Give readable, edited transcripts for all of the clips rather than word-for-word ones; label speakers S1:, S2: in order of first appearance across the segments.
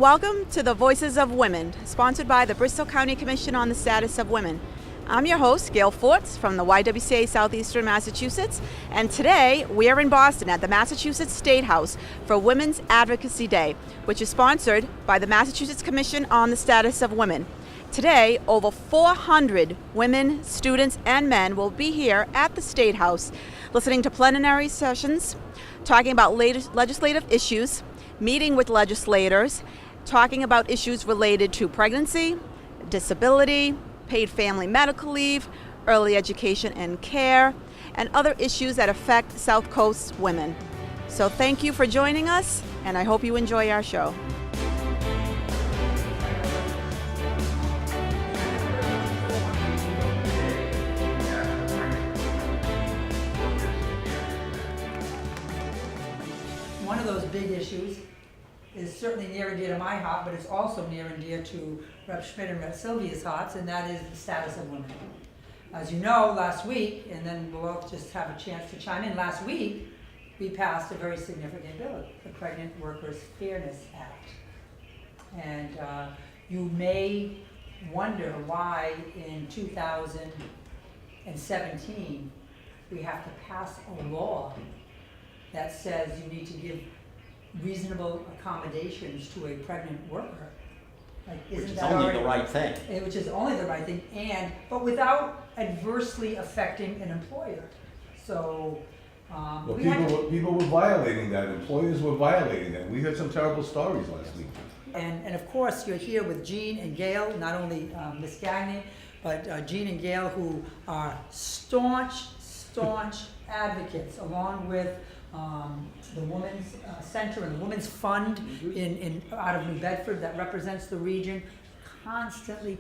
S1: Welcome to the Voices of Women, sponsored by the Bristol County Commission on the Status of Women. I'm your host, Gail Forts from the YWCA Southeastern Massachusetts, and today we are in Boston at the Massachusetts State House for Women's Advocacy Day, which is sponsored by the Massachusetts Commission on the Status of Women. Today, over 400 women, students, and men will be here at the State House, listening to plenary sessions, talking about legislative issues, meeting with legislators, talking about issues related to pregnancy, disability, paid family medical leave, early education and care, and other issues that affect South Coast women. So thank you for joining us, and I hope you enjoy our show.
S2: One of those big issues is certainly near and dear to my heart, but it's also near and dear to Rep. Schmidt and Rep. Sylvia's hearts, and that is the status of women. As you know, last week, and then we'll all just have a chance to chime in, last week we passed a very significant bill, the Pregnant Workers Fairness Act. And you may wonder why in 2017 we have to pass a law that says you need to give reasonable accommodations to a pregnant worker.
S3: Which is only the right thing.
S2: Which is only the right thing, but without adversely affecting an employer. So,
S4: people were violating that. Employers were violating that. We heard some terrible stories last week.
S2: And of course, you're here with Jean and Gail, not only Ms. Gagné, but Jean and Gail, who are staunch advocates, along with the Women's Center and the Women's Fund out of New Bedford that represents the region, constantly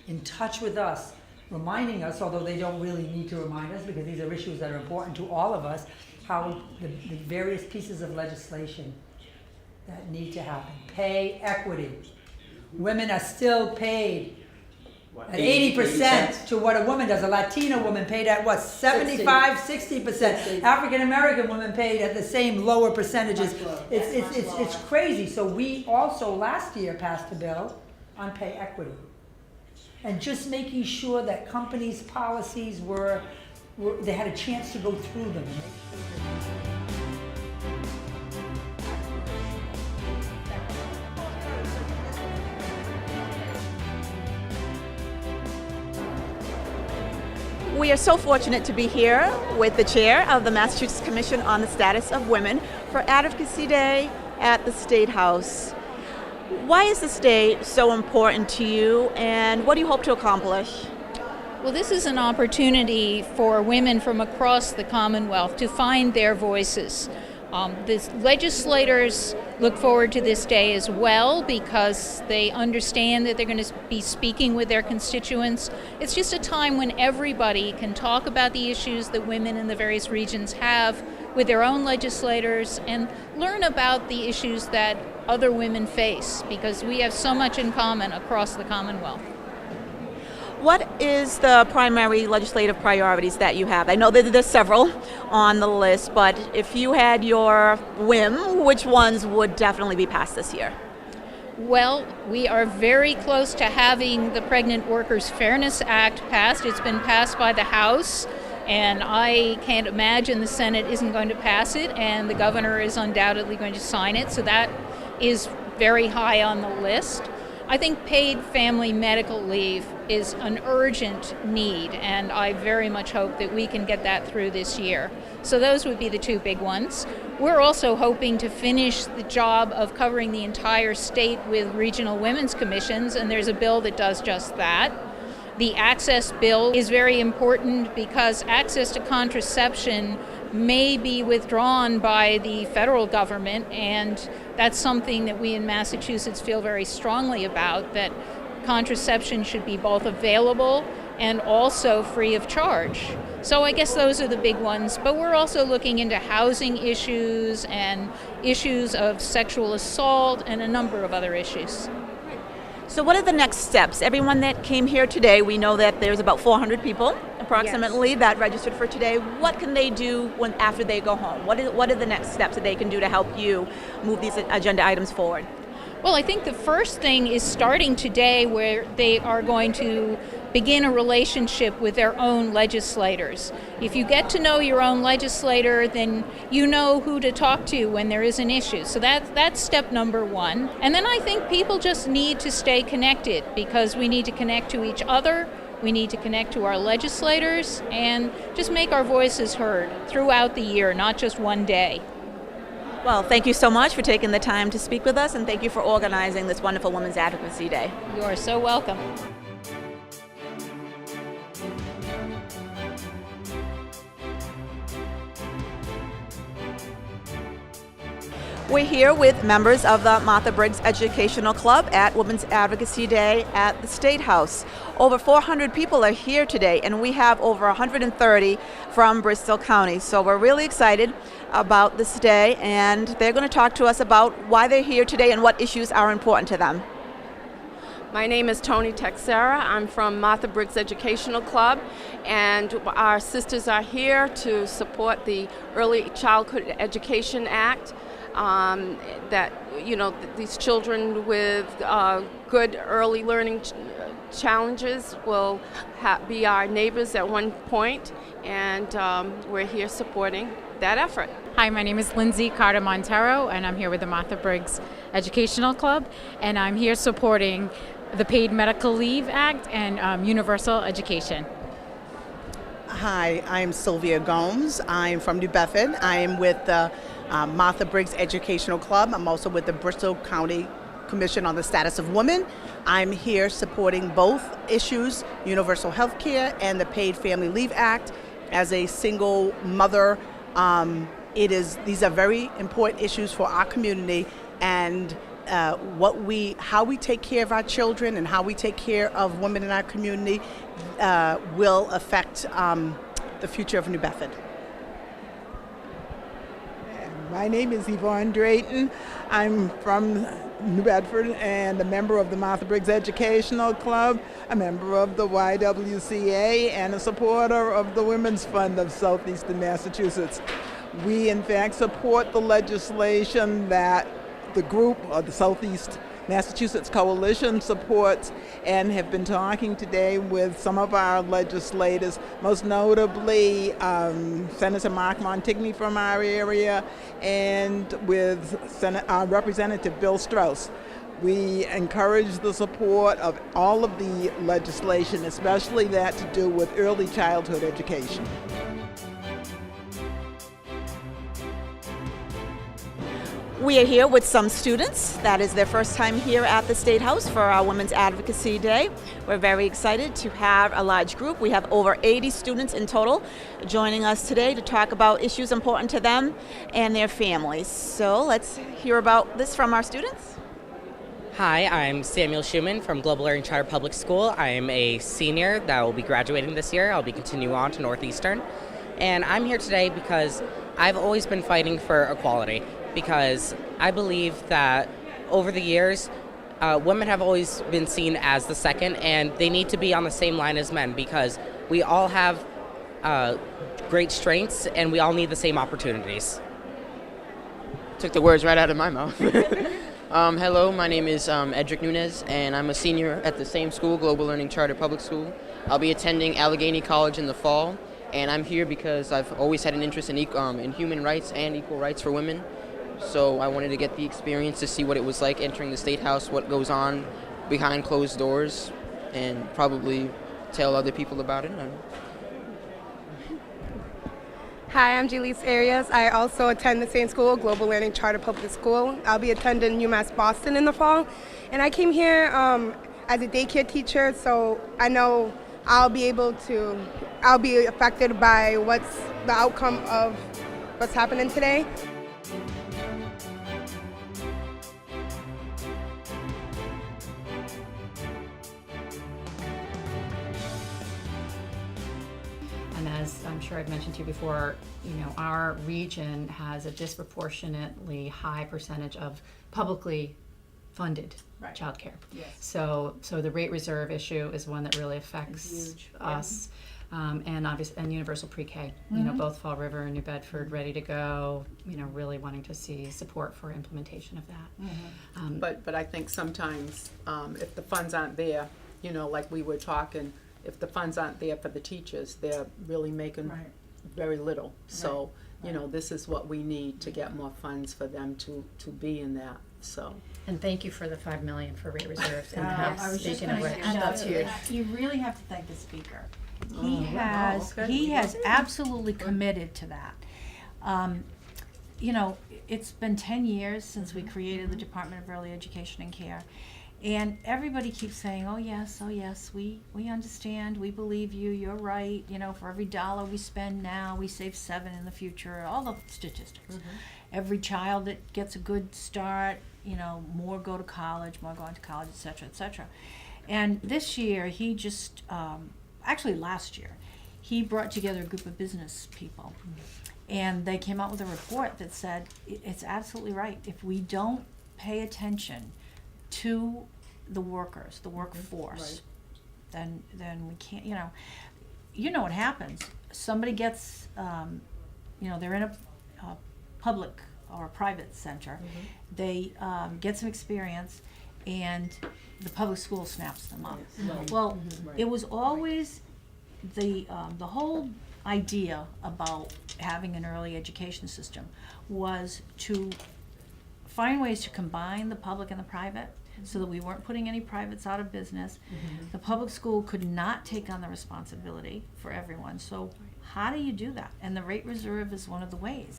S2: in touch with us, reminding us, although they don't really need to remind us because these are issues that are important to all of us, how the various pieces of legislation that need to happen. Pay equity. Women are still paid at 80% to what a woman does. A Latina woman paid at what, 75, 60%. African American women paid at the same lower percentages. It's crazy. So we also last year passed a bill on pay equity, and just making sure that companies' policies they had a chance to go through them.
S1: We are so fortunate to be here with the chair of the Massachusetts Commission on the Status of Women for Advocacy Day at the State House. Why is this day so important to you, and what do you hope to accomplish?
S5: Well, this is an opportunity for women from across the Commonwealth to find their voices. The legislators look forward to this day as well because they understand that they're going to be speaking with their constituents. It's just a time when everybody can talk about the issues that women in the various regions have with their own legislators and learn about the issues that other women face, because we have so much in common across the Commonwealth.
S1: What is the primary legislative priorities that you have? I know that there's several on the list, but if you had your whim, which ones would definitely be passed this year?
S5: Well, we are very close to having the Pregnant Workers Fairness Act passed. It's been passed by the House, and I can't imagine the Senate isn't going to pass it, and the governor is undoubtedly going to sign it, so that is very high on the list. I think paid family medical leave is an urgent need, and I very much hope that we can get that through this year. So those would be the two big ones. We're also hoping to finish the job of covering the entire state with regional women's commissions, and there's a bill that does just that. The access bill is very important because access to contraception may be withdrawn by the federal government, and that's something that we in Massachusetts feel very strongly about, that contraception should be both available and also free of charge. So I guess those are the big ones, but we're also looking into housing issues and issues of sexual assault and a number of other issues.
S1: So what are the next steps? Everyone that came here today, we know that there's about 400 people approximately that registered for today. What can they do after they go home? What are the next steps that they can do to help you move these agenda items forward?
S5: Well, I think the first thing is starting today where they are going to begin a relationship with their own legislators. If you get to know your own legislator, then you know who to talk to when there is an issue. So that's step number one. And then I think people just need to stay connected because we need to connect to each other, we need to connect to our legislators, and just make our voices heard throughout the year, not just one day.
S1: Well, thank you so much for taking the time to speak with us, and thank you for organizing this wonderful Women's Advocacy Day.
S5: You are so welcome.
S1: We're here with members of the Martha Briggs Educational Club at Women's Advocacy Day at the State House. Over 400 people are here today, and we have over 130 from Bristol County. So we're really excited about this day, and they're going to talk to us about why they're here today and what issues are important to them.
S6: My name is Tony Texera. I'm from Martha Briggs Educational Club, and our sisters are here to support the Early Childhood Education Act. That, you know, these children with good early learning challenges will be our neighbors at one point, and we're here supporting that effort.
S7: Hi, my name is Lindsay Carter Montero, and I'm here with the Martha Briggs Educational Club, and I'm here supporting the Paid Medical Leave Act and universal education.
S8: Hi, I'm Sylvia Gomes. I'm from New Bedford. I am with the Martha Briggs Educational Club. I'm also with the Bristol County Commission on the Status of Women. I'm here supporting both issues, universal health care and the Paid Family Leave Act. As a single mother, these are very important issues for our community, and how we take care of our children and how we take care of women in our community will affect the future of New Bedford.
S9: My name is Yvonne Drayton. I'm from New Bedford and a member of the Martha Briggs Educational Club, a member of the YWCA, and a supporter of the Women's Fund of Southeastern Massachusetts. We, in fact, support the legislation that the group, or the Southeast Massachusetts Coalition, supports, and have been talking today with some of our legislators, most notably Senator Mark Montigny from our area, and with Representative Bill Strauss. We encourage the support of all of the legislation, especially that to do with early childhood education.
S1: We are here with some students. That is their first time here at the State House for our Women's Advocacy Day. We're very excited to have a large group. We have over 80 students in total joining us today to talk about issues important to them and their families. So let's hear about this from our students.
S10: Hi, I'm Samuel Schumann from Global Learning Charter Public School. I am a senior that will be graduating this year. I'll be continuing on to Northeastern. And I'm here today because I've always been fighting for equality, because I believe that over the years, women have always been seen as the second, and they need to be on the same line as men, because we all have great strengths and we all need the same opportunities.
S11: Took the words right out of my mouth. Hello, my name is Edric Nunez, and I'm a senior at the same school, Global Learning Charter Public School. I'll be attending Allegheny College in the fall, and I'm here because I've always had an interest in human rights and equal rights for women. So I wanted to get the experience to see what it was like entering the State House, what goes on behind closed doors, and probably tell other people about it.
S12: Hi, I'm Jaleese Arias. I also attend the same school, Global Learning Charter Public School. I'll be attending UMass Boston in the fall. And I came here as a daycare teacher, so I know I'll be affected by what's the outcome of what's happening today.
S13: And as I'm sure I've mentioned to you before, our region has a disproportionately high percentage of publicly funded
S1: Right.
S13: childcare.
S1: Yes.
S13: So the rate reserve issue is one that really affects
S1: huge.
S13: us. And obviously, and universal pre-K, you know, both Fall River and New Bedford ready to go, you know, really wanting to see support for implementation of that.
S14: But I think sometimes if the funds aren't there, you know, like we were talking, if the funds aren't there for the teachers, they're really making very little. So, you know, this is what we need to get more funds for them to be in that, so.
S13: And thank you for the $5 million for rate reserves in the
S15: I
S13: House.
S15: was just
S13: Speaking
S15: going
S13: of
S15: to
S13: which,
S15: say,
S13: that's huge.
S15: you really have to thank the speaker.
S14: Oh,
S15: He has absolutely committed to that. You know, it's been 10 years since we created the Department of Early Education and Care. And everybody keeps saying, oh yes, we understand, we believe you, you're right, you know, for every dollar we spend now, we save 7 in the future, all the statistics. Every child that gets a good start, you know, more go to college, more go into college, et cetera, et cetera. And this year, he just, actually last year, he brought together a group of business people. And they came out with a report that said, it's absolutely right, if we don't pay attention to the workers, the workforce, then we can't, you know what happens. Somebody gets, you know, they're in a public or a private center, they get some experience, and the public school snaps them up. Well, it was always the whole idea about having an early education system was to find ways to combine the public and the private so that we weren't putting any privates out of business. The public school could not take on the responsibility for everyone. So how do you do that? And the rate reserve is one of the ways.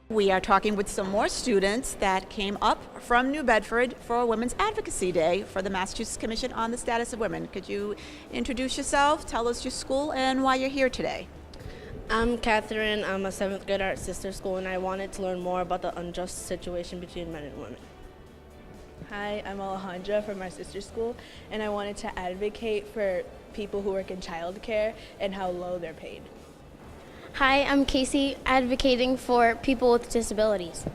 S1: We are talking with some more students that came up from New Bedford for Women's Advocacy Day for the Massachusetts Commission on the Status of Women. Could you introduce yourself, tell us your school, and why you're here today?
S16: I'm Catherine. I'm a 7th grade at sister school, and I wanted to learn more about the unjust situation between men and women.
S17: Hi, I'm Alejandra from my sister school, and I wanted to advocate for people who work in childcare and how low they're paid.
S18: Hi, I'm Casey, advocating for people with disabilities.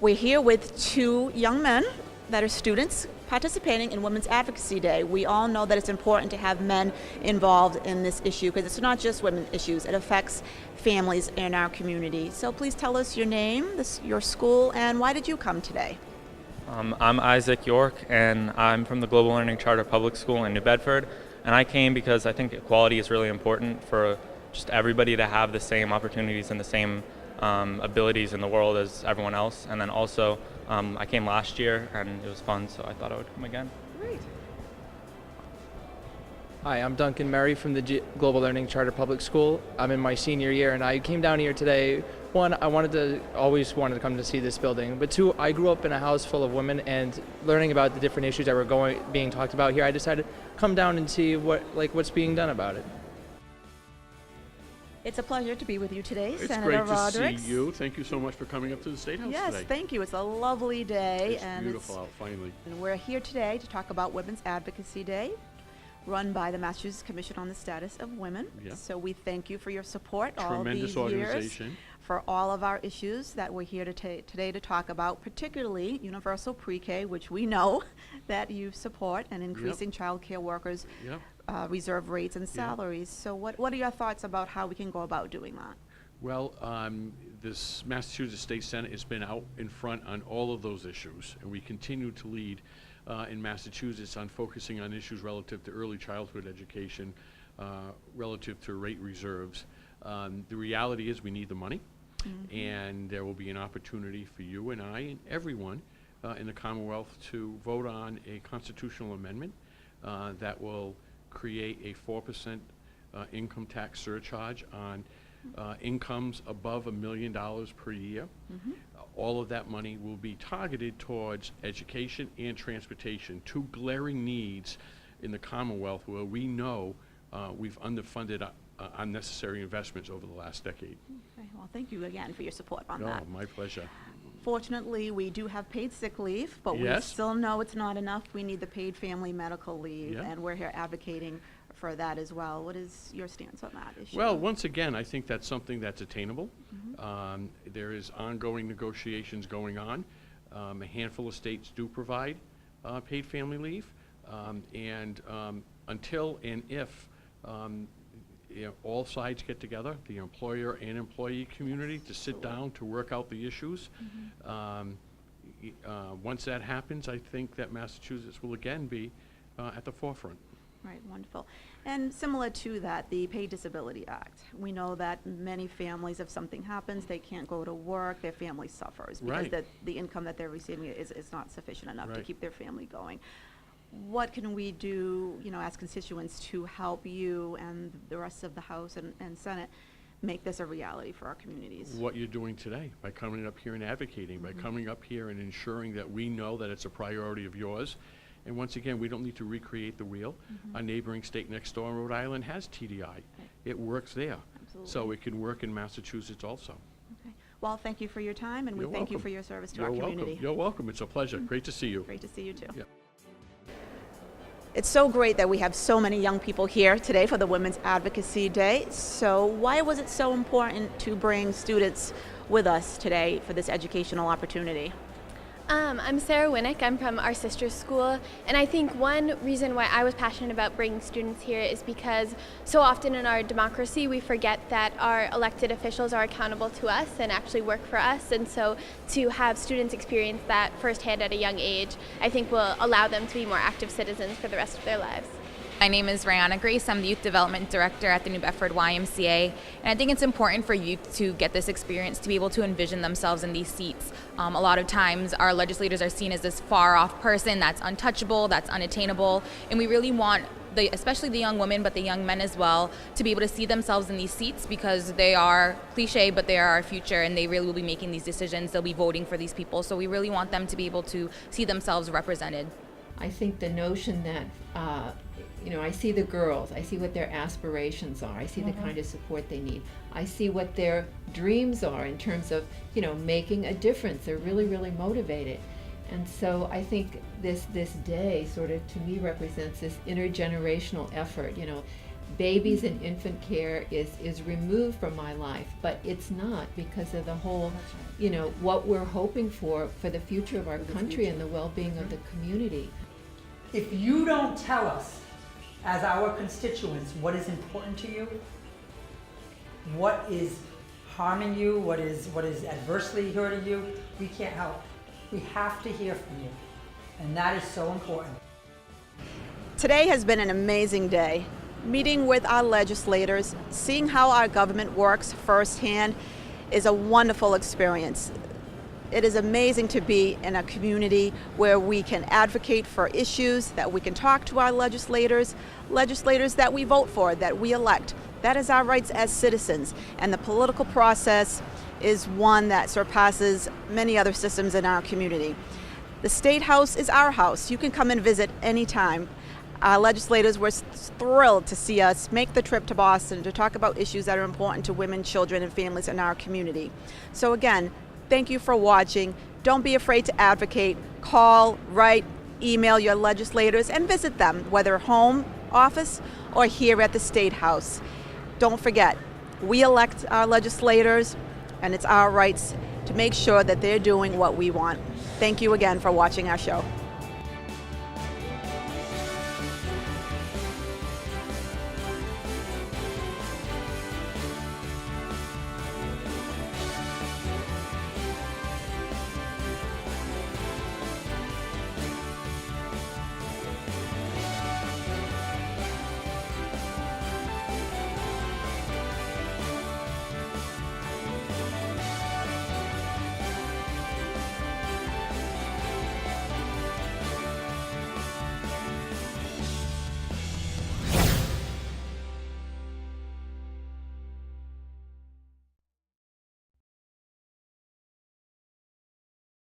S1: We're here with 2 young men that are students participating in Women's Advocacy Day. We all know that it's important to have men involved in this issue because it's not just women's issues, it affects families in our community. So please tell us your name, your school, and why did you come today?
S19: I'm Isaac York, and I'm from the Global Learning Charter Public School in New Bedford. And I came because I think equality is really important for just everybody to have the same opportunities and the same abilities in the world as everyone else. And then also, I came last year and it was fun, so I thought I would come again.
S1: Great.
S20: Hi, I'm Duncan Murray from the Global Learning Charter Public School. I'm in my senior year, and I came down here today. 1, I always wanted to come to see this building, but 2, I grew up in a house full of women, and learning about the different issues that were being talked about here, I decided to come down and see what's being done about it.
S1: It's a pleasure to be with you today,
S21: It's
S1: Senator
S21: great
S1: Rodericks.
S21: to see you. Thank you so much for coming up to the State House
S1: Yes,
S21: today.
S1: thank you. It's a lovely day.
S21: It's
S1: and
S21: beautiful out, finally.
S1: And we're here today to talk about Women's Advocacy Day, run by the Massachusetts Commission on the Status of Women.
S21: Yeah.
S1: So we thank you for your support all
S21: Tremendous
S1: these
S21: organization.
S1: years for all of our issues that we're here today to talk about, particularly universal pre-K, which we know that you support, and increasing child care workers' reserve rates and salaries. So what are your thoughts about how we can go about doing that?
S21: Well, this Massachusetts State Senate has been out in front on all of those issues, and we continue to lead in Massachusetts on focusing on issues relative to early childhood education, relative to rate reserves. The reality is we need the money, and there will be an opportunity for you and I and everyone in the Commonwealth to vote on a constitutional amendment that will create a 4% income tax surcharge on incomes above $1 million per year. All of that money will be targeted towards education and transportation, 2 glaring needs in the Commonwealth where we know we've underfunded unnecessary investments over the last decade.
S1: Okay, well, thank you again for your support on
S21: No,
S1: that.
S21: my pleasure.
S1: Fortunately, we do have paid sick leave, but we
S21: Yes.
S1: still know it's not enough. We need the paid family medical leave,
S21: Yeah.
S1: and we're here advocating for that as well. What is your stance on that issue?
S21: Well, once again, I think that's something that's attainable. There is ongoing negotiations going on. A handful of states do provide paid family leave. Until and if all sides get together, the employer and employee community, to sit down to work out the issues, once that happens, I think that Massachusetts will again be at the forefront.
S1: Right, wonderful. And similar to that, the Paid Disability Act. We know that many families, if something happens, they can't go to work, their family suffers because
S21: Right.
S1: the income that they're receiving is not sufficient enough to
S21: Right.
S1: keep their family going. What can we do, as constituents to help you and the rest of the House and Senate make this a reality for our communities?
S21: What you're doing today, by coming up here and advocating, by coming up here and ensuring that we know that it's a priority of yours. And once again, we don't need to recreate the wheel. A neighboring state next door, Rhode Island, has TDI. It works there.
S1: Absolutely.
S21: So it can work in Massachusetts also.
S1: Okay. Well, thank you for your time, and we
S21: You're
S1: thank you
S21: welcome.
S1: for your service to
S21: You're
S1: our
S21: welcome.
S1: community.
S21: You're welcome. It's a pleasure. Great to see you.
S1: Great to see you too.
S21: Yeah.
S1: It's so great that we have so many young people here today for the Women's Advocacy Day. So why was it so important to bring students with us today for this educational opportunity?
S3: I'm Sarah Winnick. I'm from our sister school, and I think one reason why I was passionate about bringing students here is because so often in our democracy we forget that our elected officials are accountable to us and actually work for us, and so to have students experience that firsthand at a young age, I think will allow them to be more active citizens for the rest of their lives.
S22: My name is Rihanna Grace. I'm the Youth Development Director at the New Bedford YMCA. And I think it's important for youth to get this experience, to be able to envision themselves in these seats. A lot of times our legislators are seen as this far-off person that's untouchable, that's unattainable. And we really want, especially the young women, but the young men as well, to be able to see themselves in these seats because they are cliche, but they are our future, and they really will be making these decisions. They'll be voting for these people. So we really want them to be able to see themselves represented.
S23: I think the notion that I see the girls, I see what their aspirations are, I see the kind of support they need, I see what their dreams are in terms of, making a difference. They're really, really motivated. And so I think this day sort of, to me, represents this intergenerational effort. Babies and infant care is removed from my life, but it's not, because of the whole, what we're hoping for the future of our country and the well-being of the community.
S2: If you don't tell us, as our constituents, what is important to you, what is harming you, what is adversely hurting you, we can't help. We have to hear from you, and that is so important.
S1: Today has been an amazing day. Meeting with our legislators, seeing how our government works firsthand is a wonderful experience. It is amazing to be in a community where we can advocate for issues, that we can talk to our legislators that we vote for, that we elect. That is our rights as citizens, and the political process is one that surpasses many other systems in our community. The State House is our house. You can come and visit anytime. Our legislators were thrilled to see us make the trip to Boston to talk about issues that are important to women, children, and families in our community. So again, thank you for watching. Don't be afraid to advocate. Call, write, email your legislators and visit them, whether home office or here at the State House. Don't forget, we elect our legislators, and it's our rights to make sure that they're doing what we want. Thank you again for watching our show.